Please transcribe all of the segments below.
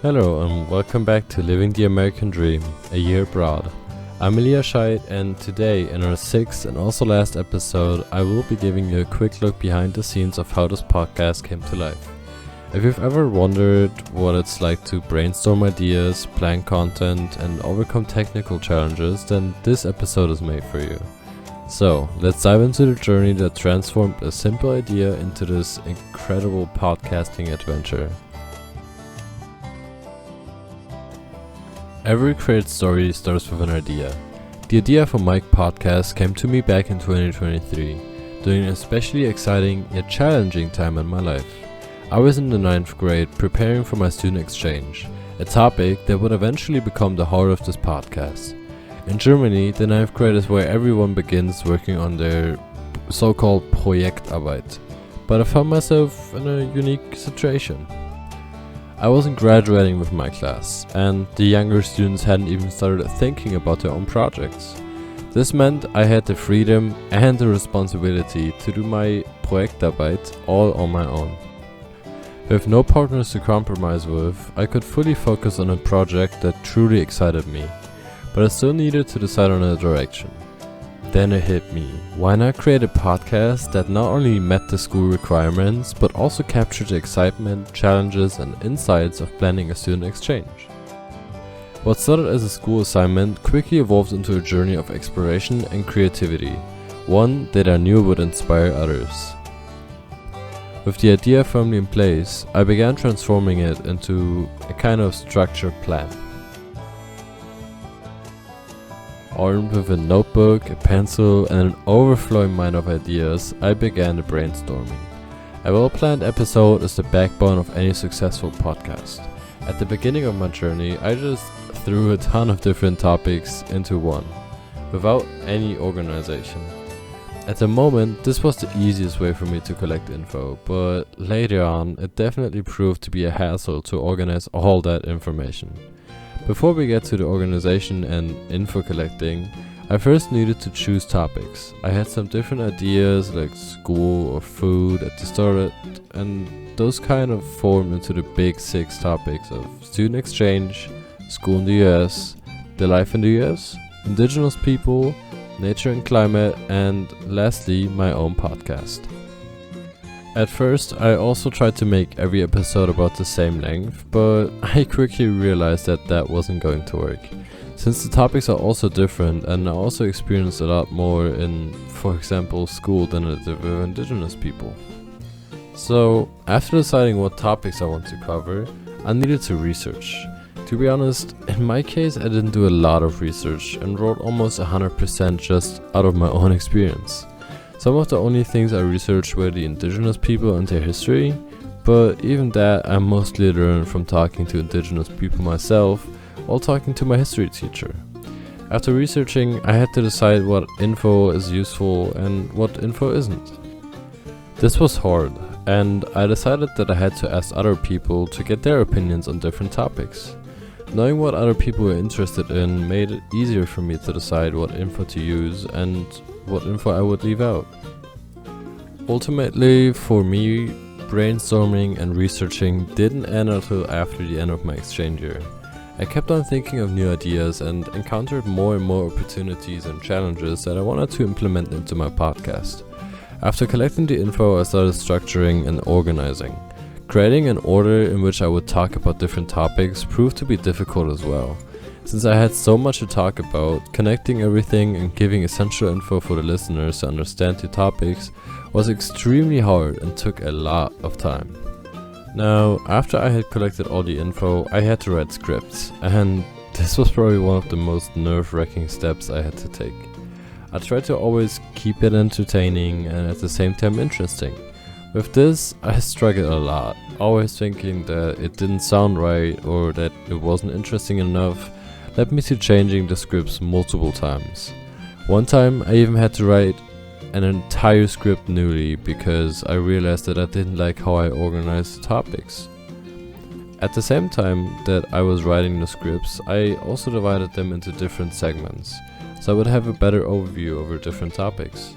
Hello and welcome back to Living the American Dream, a year abroad. I'm Elias Scheid, and today in our sixth and also last episode I will be giving you a quick look behind the scenes of how this podcast came to life. If you've ever wondered what it's like to brainstorm ideas, plan content and overcome technical challenges, then this episode is made for you. So let's dive into the journey that transformed a simple idea into this incredible podcasting adventure. Every created story starts with an idea. The idea for my podcast came to me back in 2023, during an especially exciting yet challenging time in my life. I was in the 9th grade preparing for my student exchange, a topic that would eventually become the heart of this podcast. In Germany, the 9th grade is where everyone begins working on their so-called Projektarbeit, but I found myself in a unique situation. I wasn't graduating with my class, and the younger students hadn't even started thinking about their own projects. This meant I had the freedom and the responsibility to do my Projektarbeit all on my own. With no partners to compromise with, I could fully focus on a project that truly excited me, but I still needed to decide on a direction. Then it hit me. Why not create a podcast that not only met the school requirements, but also captured the excitement, challenges, and insights of planning a student exchange? What started as a school assignment quickly evolved into a journey of exploration and creativity, one that I knew would inspire others. With the idea firmly in place, I began transforming it into a kind of structured plan. Armed with a notebook, a pencil, and an overflowing mind of ideas, I began the brainstorming. A well-planned episode is the backbone of any successful podcast. At the beginning of my journey, I just threw a ton of different topics into one, without any organization. At the moment, this was the easiest way for me to collect info, but later on, it definitely proved to be a hassle to organize all that information. Before we get to the organization and info collecting, I first needed to choose topics. I had some different ideas like school or food at the start, and those kind of formed into the big 6 topics of student exchange, school in the US, the life in the US, indigenous people, nature and climate, and lastly, my own podcast. At first, I also tried to make every episode about the same length, but I quickly realized that wasn't going to work, since the topics are also different and I also experienced a lot more in, for example, school than I did with indigenous people. So, after deciding what topics I want to cover, I needed to research. To be honest, in my case I didn't do a lot of research and wrote almost 100% just out of my own experience. Some of the only things I researched were the indigenous people and their history, but even that I mostly learned from talking to indigenous people myself while talking to my history teacher. After researching, I had to decide what info is useful and what info isn't. This was hard, and I decided that I had to ask other people to get their opinions on different topics. Knowing what other people were interested in made it easier for me to decide what info to use and what info I would leave out. Ultimately, for me, brainstorming and researching didn't end until after the end of my exchange year. I kept on thinking of new ideas and encountered more and more opportunities and challenges that I wanted to implement into my podcast. After collecting the info, I started structuring and organizing. Creating an order in which I would talk about different topics proved to be difficult as well. Since I had so much to talk about, connecting everything and giving essential info for the listeners to understand the topics was extremely hard and took a lot of time. Now, after I had collected all the info, I had to write scripts, and this was probably one of the most nerve-wracking steps I had to take. I tried to always keep it entertaining and at the same time interesting. With this, I struggled a lot, always thinking that it didn't sound right or that it wasn't interesting enough led me to changing the scripts multiple times. One time I even had to write an entire script newly because I realized that I didn't like how I organized the topics. At the same time that I was writing the scripts, I also divided them into different segments, so I would have a better overview over different topics.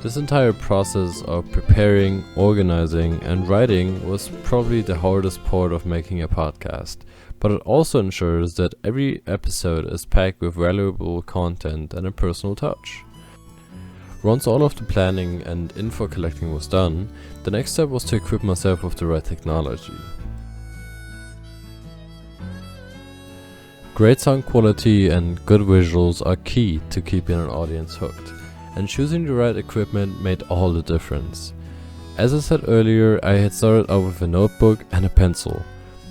This entire process of preparing, organizing, and writing was probably the hardest part of making a podcast, but it also ensures that every episode is packed with valuable content and a personal touch. Once all of the planning and info collecting was done, the next step was to equip myself with the right technology. Great sound quality and good visuals are key to keeping an audience hooked, and choosing the right equipment made all the difference. As I said earlier, I had started out with a notebook and a pencil.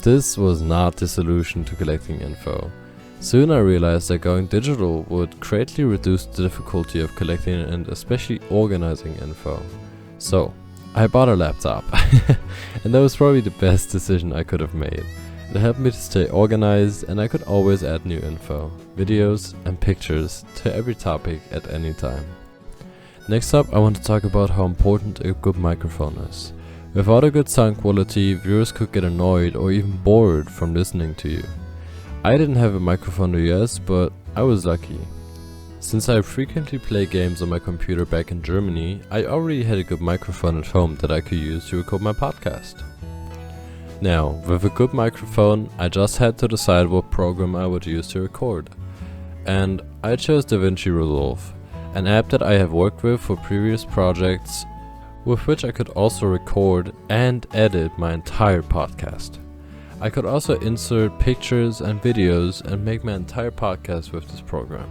This was not the solution to collecting info. Soon I realized that going digital would greatly reduce the difficulty of collecting and especially organizing info. So, I bought a laptop, and that was probably the best decision I could have made. It helped me to stay organized, and I could always add new info, videos and pictures to every topic at any time. Next up, I want to talk about how important a good microphone is. Without a good sound quality, viewers could get annoyed or even bored from listening to you. I didn't have a microphone in the US, but I was lucky. Since I frequently play games on my computer back in Germany, I already had a good microphone at home that I could use to record my podcast. Now, with a good microphone, I just had to decide what program I would use to record. And I chose DaVinci Resolve, an app that I have worked with for previous projects, with which I could also record and edit my entire podcast. I could also insert pictures and videos and make my entire podcast with this program.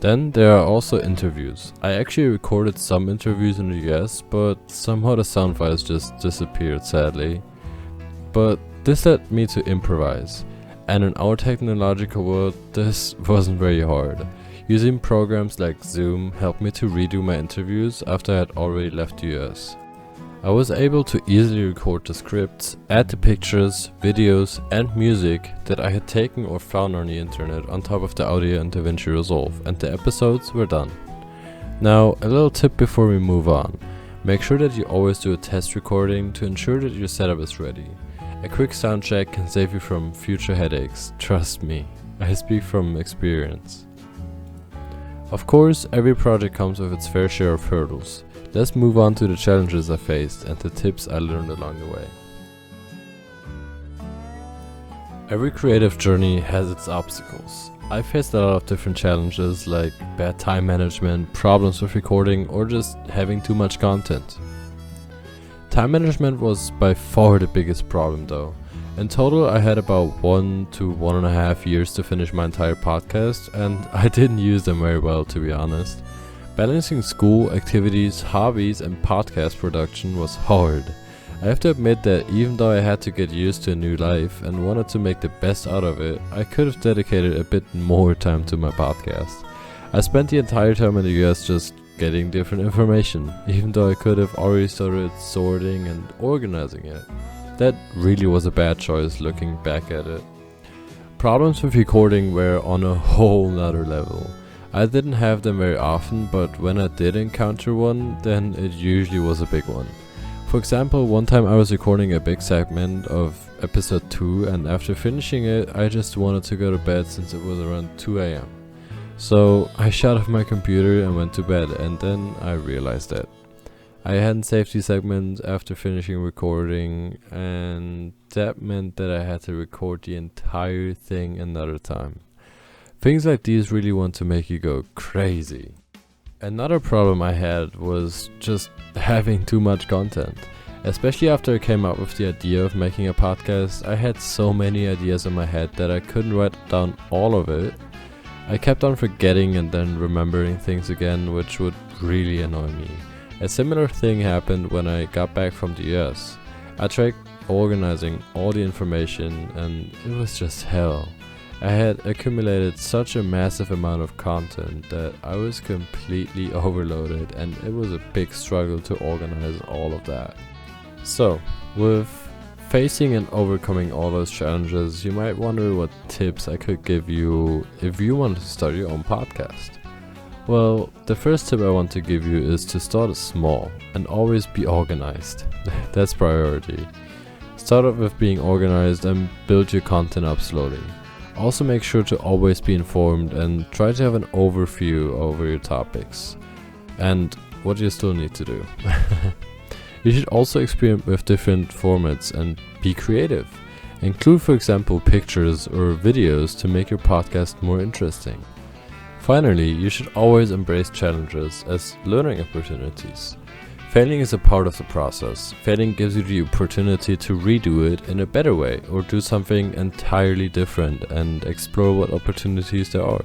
Then there are also interviews. I actually recorded some interviews in the US, but somehow the sound files just disappeared sadly. But this led me to improvise, and in our technological world this wasn't very hard. Using programs like Zoom helped me to redo my interviews after I had already left the US. I was able to easily record the scripts, add the pictures, videos and music that I had taken or found on the internet on top of the audio in DaVinci Resolve, and the episodes were done. Now, a little tip before we move on. Make sure that you always do a test recording to ensure that your setup is ready. A quick sound check can save you from future headaches, trust me, I speak from experience. Of course, every project comes with its fair share of hurdles. Let's move on to the challenges I faced and the tips I learned along the way. Every creative journey has its obstacles. I faced a lot of different challenges like bad time management, problems with recording, or just having too much content. Time management was by far the biggest problem though. In total, I had about 1 to 1.5 years to finish my entire podcast, and I didn't use them very well, to be honest. Balancing school, activities, hobbies and podcast production was hard. I have to admit that even though I had to get used to a new life and wanted to make the best out of it, I could have dedicated a bit more time to my podcast. I spent the entire time in the US just getting different information, even though I could have already started sorting and organizing it. That really was a bad choice looking back at it. Problems with recording were on a whole nother level. I didn't have them very often, but when I did encounter one, then it usually was a big one. For example, one time I was recording a big segment of episode 2, and after finishing it, I just wanted to go to bed since it was around 2 AM. So I shut off my computer and went to bed, and then I realized that I hadn't saved the segment after finishing recording, and that meant that I had to record the entire thing another time. Things like these really want to make you go crazy. Another problem I had was just having too much content. Especially after I came up with the idea of making a podcast, I had so many ideas in my head that I couldn't write down all of it. I kept on forgetting and then remembering things again, which would really annoy me. A similar thing happened when I got back from the US. I tried organizing all the information and it was just hell. I had accumulated such a massive amount of content that I was completely overloaded, and it was a big struggle to organize all of that. So, with facing and overcoming all those challenges, you might wonder what tips I could give you if you want to start your own podcast. Well, the first tip I want to give you is to start small and always be organized. That's priority. Start off with being organized and build your content up slowly. Also make sure to always be informed and try to have an overview over your topics. And what you still need to do. You should also experiment with different formats and be creative. Include, for example, pictures or videos to make your podcast more interesting. Finally, you should always embrace challenges as learning opportunities. Failing is a part of the process. Failing gives you the opportunity to redo it in a better way or do something entirely different and explore what opportunities there are.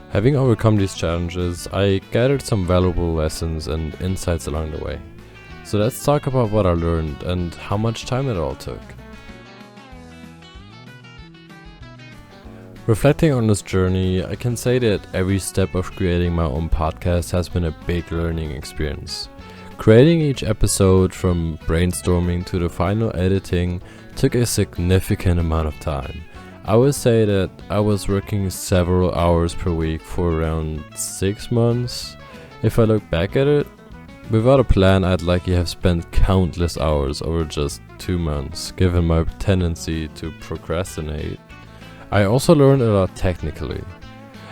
Having overcome these challenges, I gathered some valuable lessons and insights along the way. So let's talk about what I learned and how much time it all took. Reflecting on this journey, I can say that every step of creating my own podcast has been a big learning experience. Creating each episode, from brainstorming to the final editing, took a significant amount of time. I would say that I was working several hours per week for around 6 months. If I look back at it, without a plan, I'd likely have spent countless hours over just 2 months, given my tendency to procrastinate. I also learned a lot technically,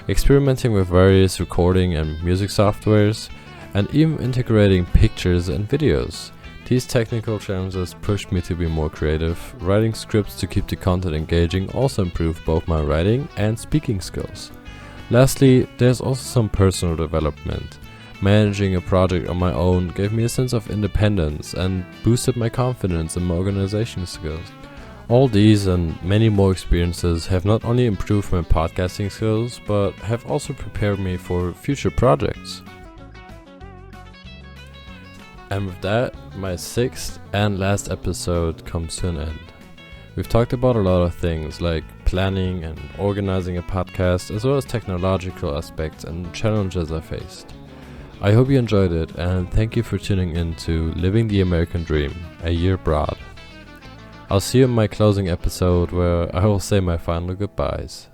experimenting with various recording and music softwares, and even integrating pictures and videos. These technical challenges pushed me to be more creative. Writing scripts to keep the content engaging also improved both my writing and speaking skills. Lastly, there's also some personal development. Managing a project on my own gave me a sense of independence and boosted my confidence in my organization skills. All these and many more experiences have not only improved my podcasting skills, but have also prepared me for future projects. And with that, my 6th and last episode comes to an end. We've talked about a lot of things like planning and organizing a podcast, as well as technological aspects and challenges I faced. I hope you enjoyed it, and thank you for tuning in to Living the American Dream, a year abroad. I'll see you in my closing episode where I will say my final goodbyes.